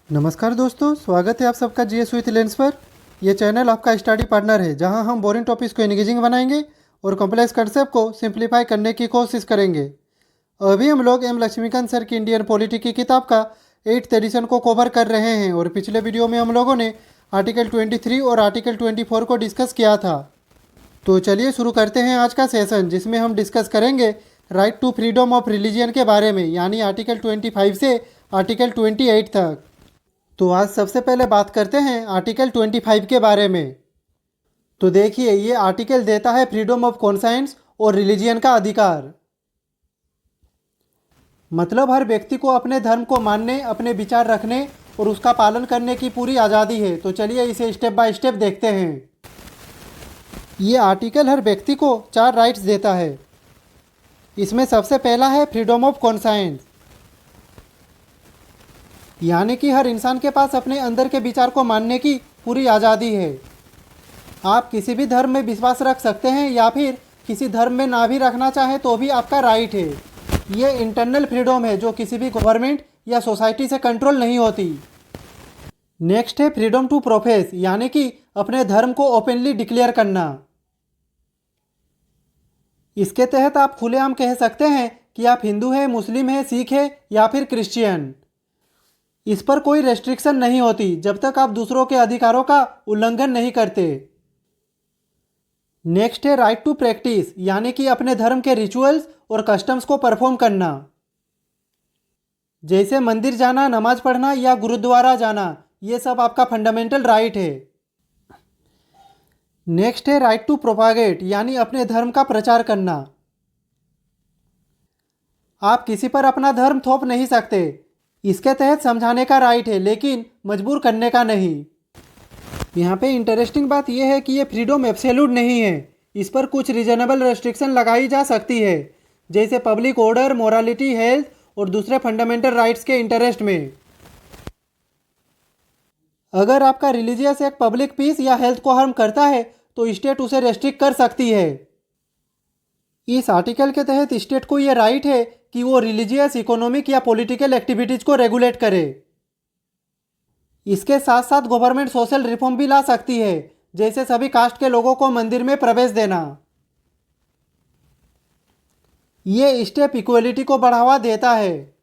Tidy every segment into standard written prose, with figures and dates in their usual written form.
नमस्कार दोस्तों, स्वागत है आप सबका जीएस विथ लेंस पर। यह चैनल आपका स्टडी पार्टनर है जहां हम बोरिंग टॉपिक्स को एंगेजिंग बनाएंगे और कॉम्प्लेक्स कंसेप्ट को सिंप्लीफाई करने की कोशिश करेंगे। अभी हम लोग एम लक्ष्मीकांत सर की इंडियन पॉलिटी की किताब का 8th एडिशन को कवर कर रहे हैं और पिछले वीडियो में हम लोगों ने आर्टिकल 23 और आर्टिकल 24 को डिस्कस किया था। तो चलिए शुरू करते हैं आज का सेशन, जिसमें हम डिस्कस करेंगे right to freedom of religion के बारे में, यानी आर्टिकल 25 से आर्टिकल 28 तक। तो आज सबसे पहले बात करते हैं आर्टिकल 25 के बारे में। तो देखिए, ये आर्टिकल देता है फ्रीडम ऑफ कॉन्साइंस और रिलीजियन का अधिकार। मतलब हर व्यक्ति को अपने धर्म को मानने, अपने विचार रखने और उसका पालन करने की पूरी आज़ादी है। तो चलिए इसे स्टेप बाय स्टेप देखते हैं। ये आर्टिकल हर व्यक्ति को 4 राइट्स देता है। इसमें सबसे पहला है फ्रीडम ऑफ कॉन्साइंस, यानी कि हर इंसान के पास अपने अंदर के विचार को मानने की पूरी आज़ादी है। आप किसी भी धर्म में विश्वास रख सकते हैं या फिर किसी धर्म में ना भी रखना चाहें तो भी आपका राइट है। ये इंटरनल फ्रीडम है जो किसी भी गवर्नमेंट या सोसाइटी से कंट्रोल नहीं होती। नेक्स्ट है फ्रीडम टू प्रोफेस, यानी कि अपने धर्म को ओपनली डिक्लेयर करना। इसके तहत आप खुलेआम कह सकते हैं कि आप हिंदू हैं, मुस्लिम हैं, सिख हैं या फिर क्रिश्चियन। इस पर कोई रेस्ट्रिक्शन नहीं होती जब तक आप दूसरों के अधिकारों का उल्लंघन नहीं करते। नेक्स्ट है राइट टू प्रैक्टिस, यानी कि अपने धर्म के रिचुअल्स और कस्टम्स को परफॉर्म करना, जैसे मंदिर जाना, नमाज पढ़ना या गुरुद्वारा जाना। ये सब आपका फंडामेंटल राइट है। नेक्स्ट है राइट टू प्रोपागेट, यानी अपने धर्म का प्रचार करना। आप किसी पर अपना धर्म थोप नहीं सकते। इसके तहत समझाने का राइट है, लेकिन मजबूर करने का नहीं। यहाँ पे इंटरेस्टिंग बात यह है कि ये फ्रीडम एब्सोल्यूट नहीं है। इस पर कुछ रीजनेबल रेस्ट्रिक्शन लगाई जा सकती है, जैसे पब्लिक ऑर्डर, मोरालिटी, हेल्थ और दूसरे फंडामेंटल राइट्स के इंटरेस्ट में। अगर आपका रिलीजियस एक पब्लिक पीस या हेल्थ को हार्म करता है तो स्टेट उसे रेस्ट्रिक्ट कर सकती है। इस आर्टिकल के तहत स्टेट को यह राइट है कि वो रिलीजियस, इकोनॉमिक या पॉलिटिकल एक्टिविटीज को रेगुलेट करे। इसके साथ साथ गवर्नमेंट सोशल रिफॉर्म भी ला सकती है, जैसे सभी कास्ट के लोगों को मंदिर में प्रवेश देना। ये स्टेप इक्वलिटी को बढ़ावा देता है।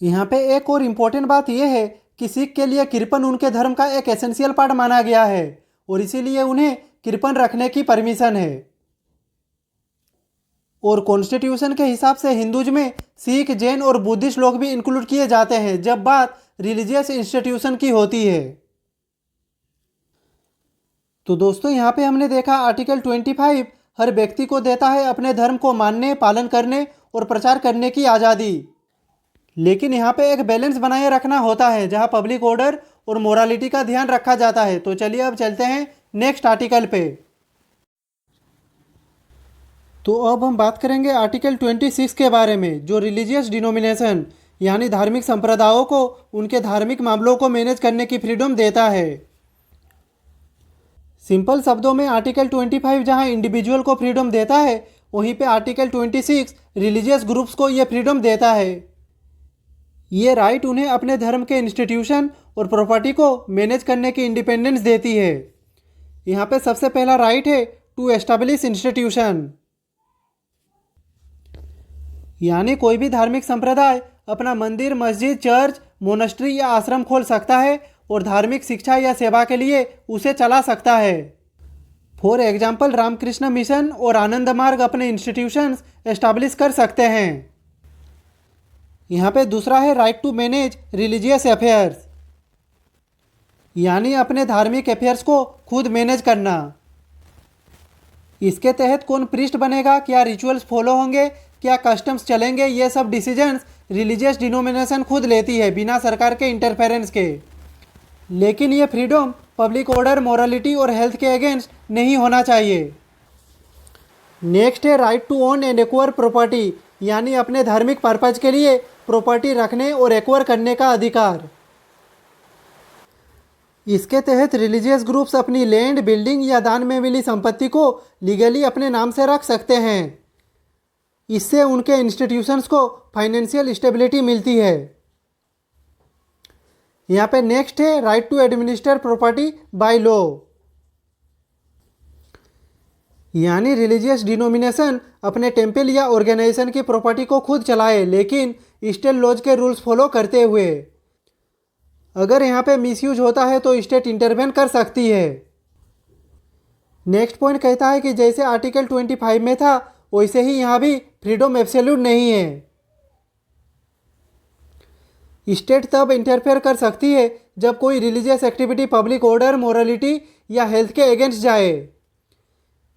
यहाँ पे एक और इम्पोर्टेंट बात यह है कि सिख के लिए कृपन उनके धर्म का एक एसेंशियल पार्ट माना गया है और इसीलिए उन्हें कृपन रखने की परमिशन है। और कॉन्स्टिट्यूशन के हिसाब से हिंदूज में सिख, जैन और बुद्धिस्ट लोग भी इंक्लूड किए जाते हैं जब बात रिलीजियस इंस्टीट्यूशन की होती है। तो दोस्तों, यहाँ पे हमने देखा आर्टिकल 25 हर व्यक्ति को देता है अपने धर्म को मानने, पालन करने और प्रचार करने की आज़ादी। लेकिन यहाँ पे एक बैलेंस बनाए रखना होता है, जहाँ पब्लिक ऑर्डर और मोरालिटी का ध्यान रखा जाता है। तो चलिए अब चलते हैं नेक्स्ट आर्टिकल पे। तो अब हम बात करेंगे आर्टिकल 26 के बारे में, जो रिलीजियस डिनोमिनेशन यानी धार्मिक संप्रदायों को उनके धार्मिक मामलों को मैनेज करने की फ्रीडम देता है। सिंपल शब्दों में आर्टिकल 25 जहां इंडिविजुअल को फ्रीडम देता है, वहीं पे आर्टिकल 26 रिलीजियस ग्रुप्स को ये फ्रीडम देता है। ये राइट उन्हें अपने धर्म के इंस्टीट्यूशन और प्रॉपर्टी को मैनेज करने की इंडिपेंडेंस देती है। यहाँ पे सबसे पहला राइट है टू एस्टैब्लिश इंस्टीट्यूशन, यानी कोई भी धार्मिक संप्रदाय अपना मंदिर, मस्जिद, चर्च, मोनेस्ट्री या आश्रम खोल सकता है और धार्मिक शिक्षा या सेवा के लिए उसे चला सकता है। फॉर एग्जाम्पल, रामकृष्ण मिशन और आनंद मार्ग अपने इंस्टीट्यूशंस एस्टैब्लिश कर सकते हैं। यहाँ पे दूसरा है right to manage religious affairs, यानी अपने धार्मिक अफेयर्स को खुद मैनेज करना। इसके तहत कौन प्रीस्ट बनेगा, क्या रिचुअल्स फॉलो होंगे, क्या कस्टम्स चलेंगे, ये सब डिसीजंस रिलीजियस डिनोमिनेशन खुद लेती है बिना सरकार के इंटरफेरेंस के। लेकिन ये फ्रीडम पब्लिक ऑर्डर, मोरालिटी और हेल्थ के अगेंस्ट नहीं होना चाहिए। नेक्स्ट है right to own and acquire property, यानी अपने धार्मिक पर्पज के लिए प्रॉपर्टी रखने और एक्वायर करने का अधिकार। इसके तहत रिलीजियस ग्रुप्स अपनी लैंड, बिल्डिंग या दान में मिली संपत्ति को लीगली अपने नाम से रख सकते हैं। इससे उनके इंस्टीट्यूशंस को फाइनेंशियल स्टेबिलिटी मिलती है। यहाँ पे नेक्स्ट है right to administer property by law, यानी रिलीजियस डिनोमिनेशन अपने टेम्पल या ऑर्गेनाइजेशन की प्रॉपर्टी को खुद चलाए, लेकिन स्टेट लॉज के रूल्स फॉलो करते हुए। अगर यहाँ पे मिसयूज होता है तो स्टेट इंटरवेन कर सकती है। नेक्स्ट पॉइंट कहता है कि जैसे आर्टिकल 25 में था वैसे ही यहाँ भी फ्रीडम एब्सोल्यूट नहीं है। स्टेट तब इंटरफेयर कर सकती है जब कोई religious activity public order, morality या हेल्थ के अगेंस्ट जाए,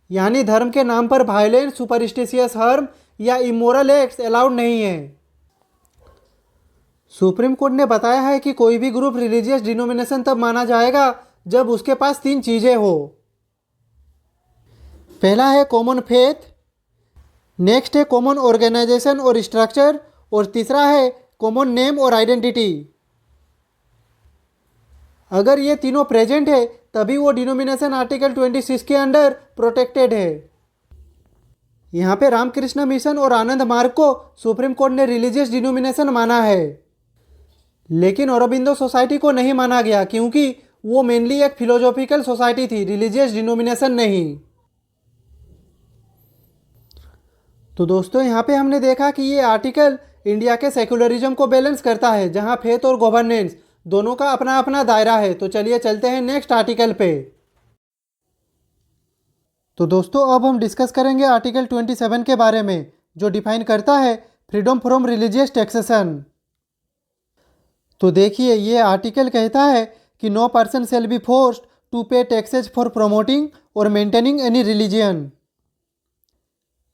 यानी धर्म के नाम पर वायलेंस, सुपरस्टिशियस हार्म या इमोरल एक्ट्स अलाउड नहीं है। सुप्रीम कोर्ट ने बताया है कि कोई भी ग्रुप रिलीजियस डिनोमिनेशन तब माना जाएगा जब उसके पास 3 चीज़ें हो। पहला है कॉमन फेथ, नेक्स्ट है कॉमन ऑर्गेनाइजेशन और स्ट्रक्चर, और तीसरा है कॉमन नेम और आइडेंटिटी। अगर ये तीनों प्रेजेंट है तभी वो डिनोमिनेशन आर्टिकल 26 के अंडर प्रोटेक्टेड है। यहाँ पे रामकृष्ण मिशन और आनंद मार्ग को सुप्रीम कोर्ट ने रिलीजियस डिनोमिनेशन माना है, लेकिन औरबिंदो सोसाइटी को नहीं माना गया क्योंकि वो मेनली एक फिलोसॉफिकल सोसाइटी थी, रिलीजियस डिनोमिनेशन नहीं। तो दोस्तों यहाँ पे हमने देखा कि ये आर्टिकल इंडिया के सेकुलरिज्म को बैलेंस करता है, जहाँ फेथ और गवर्नेंस दोनों का अपना अपना दायरा है। तो चलिए चलते हैं नेक्स्ट आर्टिकल पे। तो दोस्तों अब हम डिस्कस करेंगे आर्टिकल 27 के बारे में, जो डिफाइन करता है फ्रीडम फ्रॉम रिलीजियस टैक्सेशन। तो देखिए ये आर्टिकल कहता है कि no person shall be forced to pay taxes for promoting और मेंटेनिंग एनी रिलीजियन,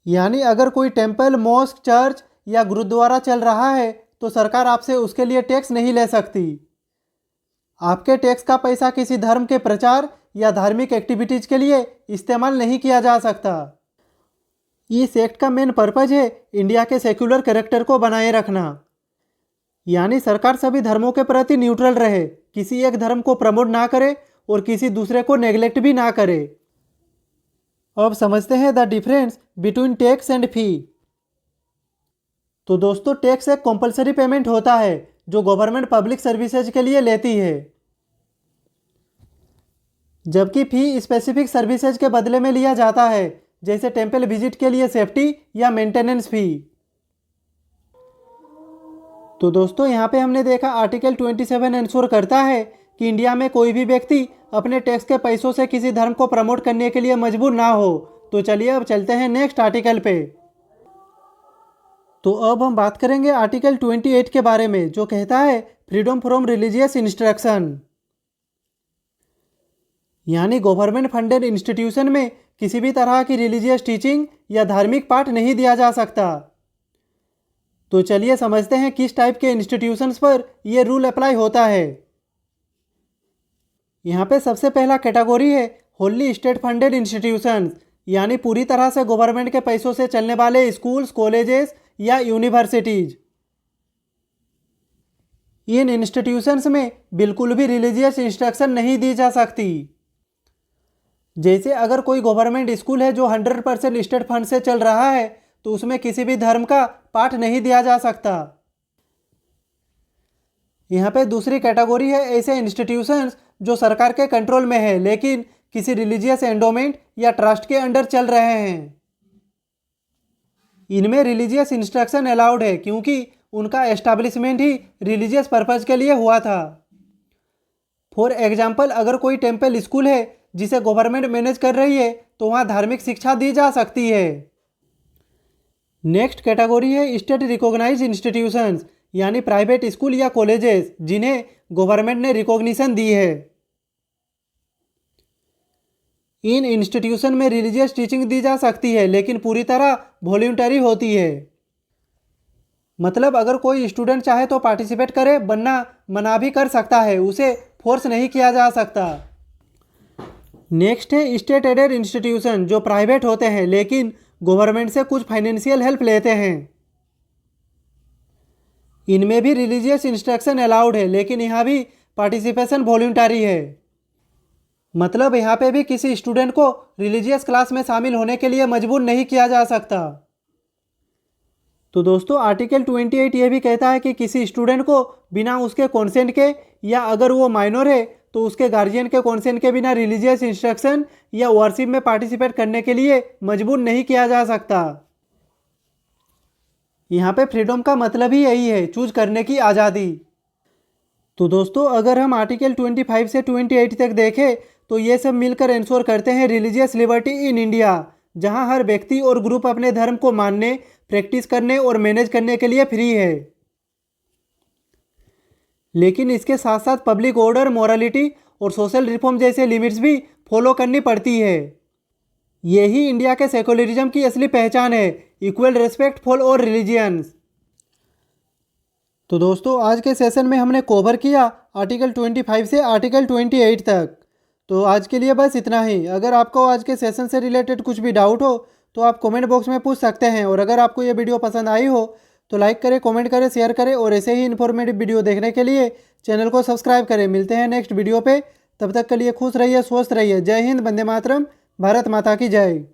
यानी अगर कोई टेम्पल, मॉस्क, चर्च या गुरुद्वारा चल रहा है तो सरकार आपसे उसके लिए टैक्स नहीं ले सकती। आपके टैक्स का पैसा किसी धर्म के प्रचार या धार्मिक एक्टिविटीज के लिए इस्तेमाल नहीं किया जा सकता। इस एक्ट का मेन पर्पज है इंडिया के सेक्युलर कैरेक्टर को बनाए रखना, यानी सरकार सभी धर्मों के प्रति न्यूट्रल रहे, किसी एक धर्म को प्रमोट ना करे और किसी दूसरे को नेग्लेक्ट भी ना करे। अब समझते हैं the difference between tax and fee. तो दोस्तों टैक्स एक कंपलसरी पेमेंट होता है जो गवर्नमेंट पब्लिक सर्विसेज के लिए लेती है, जबकि फी स्पेसिफिक सर्विसेज के बदले में लिया जाता है, जैसे टेम्पल विजिट के लिए सेफ्टी या मेंटेनेंस फी। तो दोस्तों यहाँ पे हमने देखा आर्टिकल 27 इंश्योर करता है कि इंडिया में कोई भी व्यक्ति अपने टैक्स के पैसों से किसी धर्म को प्रमोट करने के लिए मजबूर ना हो। तो चलिए अब चलते हैं नेक्स्ट आर्टिकल पे। तो अब हम बात करेंगे आर्टिकल 28 के बारे में, जो कहता है फ्रीडम फ्रॉम रिलीजियस इंस्ट्रक्शन, यानी गवर्नमेंट फंडेड इंस्टीट्यूशन में किसी भी तरह की रिलीजियस टीचिंग या धार्मिक पाठ नहीं दिया जा सकता। तो चलिए समझते हैं किस टाइप के इंस्टीट्यूशंस पर यह रूल अप्लाई होता है। यहाँ पे सबसे पहला कैटेगरी है होली स्टेट फंडेड इंस्टीट्यूशंस, यानी पूरी तरह से गवर्नमेंट के पैसों से चलने वाले स्कूल्स, कॉलेजेस या यूनिवर्सिटीज। इन इंस्टीट्यूशंस में बिल्कुल भी रिलीजियस इंस्ट्रक्शन नहीं दी जा सकती। जैसे अगर कोई गवर्नमेंट स्कूल है जो 100% स्टेट फंड से चल रहा है तो उसमें किसी भी धर्म का पाठ नहीं दिया जा सकता। यहाँ पे दूसरी कैटेगरी है ऐसे इंस्टीट्यूशंस जो सरकार के कंट्रोल में है लेकिन किसी रिलीजियस एंडोमेंट या ट्रस्ट के अंडर चल रहे हैं। इनमें रिलीजियस इंस्ट्रक्शन अलाउड है क्योंकि उनका एस्टैब्लिशमेंट ही रिलीजियस पर्पज के लिए हुआ था। फॉर एग्जाम्पल अगर कोई टेम्पल स्कूल है जिसे गवर्नमेंट मैनेज कर रही है तो वहाँ धार्मिक शिक्षा दी जा सकती है। नेक्स्ट कैटेगरी है स्टेट रिकॉग्नाइज्ड इंस्टीट्यूशंस, यानी प्राइवेट स्कूल या कॉलेजेस जिन्हें गवर्नमेंट ने रिकॉग्निशन दी है। इन इंस्टीट्यूशन में रिलीजियस टीचिंग दी जा सकती है लेकिन पूरी तरह वॉलंटरी होती है। मतलब अगर कोई स्टूडेंट चाहे तो पार्टिसिपेट करे, वरना मना भी कर सकता है, उसे फोर्स नहीं किया जा सकता। नेक्स्ट है स्टेट एडेड इंस्टीट्यूशन, जो प्राइवेट होते हैं लेकिन गवर्नमेंट से कुछ फाइनेंशियल हेल्प लेते हैं। इनमें भी रिलीजियस इंस्ट्रक्शन अलाउड है लेकिन यहाँ भी पार्टिसिपेशन वॉलंटरी है। मतलब यहाँ पे भी किसी स्टूडेंट को रिलीजियस क्लास में शामिल होने के लिए मजबूर नहीं किया जा सकता। तो दोस्तों आर्टिकल 28 ये भी कहता है कि किसी स्टूडेंट को बिना उसके कॉन्सेंट के या अगर वो माइनर है तो उसके गार्जियन के कॉन्सेंट के बिना रिलीजियस इंस्ट्रक्शन या वर्शिप में पार्टिसिपेट करने के लिए मजबूर नहीं किया जा सकता। यहाँ पे फ्रीडम का मतलब ही यही है, चूज करने की आज़ादी। तो दोस्तों अगर हम आर्टिकल 25 से 28 तक देखें तो ये सब मिलकर इंश्योर करते हैं रिलीजियस लिबर्टी इन इंडिया, जहाँ हर व्यक्ति और ग्रुप अपने धर्म को मानने, प्रैक्टिस करने और मैनेज करने के लिए फ्री है। लेकिन इसके साथ साथ पब्लिक ऑर्डर, मोरालिटी और सोशल रिफॉर्म जैसे लिमिट्स भी फॉलो करनी पड़ती है। यही इंडिया के सेकुलरिज्म की असली पहचान है, equal respect for all religions. तो दोस्तों आज के सेशन में हमने कवर किया आर्टिकल 25 से आर्टिकल 28 तक। तो आज के लिए बस इतना ही। अगर आपको आज के सेशन से रिलेटेड कुछ भी डाउट हो तो आप कमेंट बॉक्स में पूछ सकते हैं, और अगर आपको ये वीडियो पसंद आई हो तो लाइक करें, कमेंट करें, शेयर करें, और ऐसे ही इन्फॉर्मेटिव वीडियो देखने के लिए चैनल को सब्सक्राइब करें। मिलते हैं नेक्स्ट वीडियो पे, तब तक के लिए खुश रहिए, स्वस्थ रहिए। जय हिंद, वंदे मातरम, भारत माता की जय।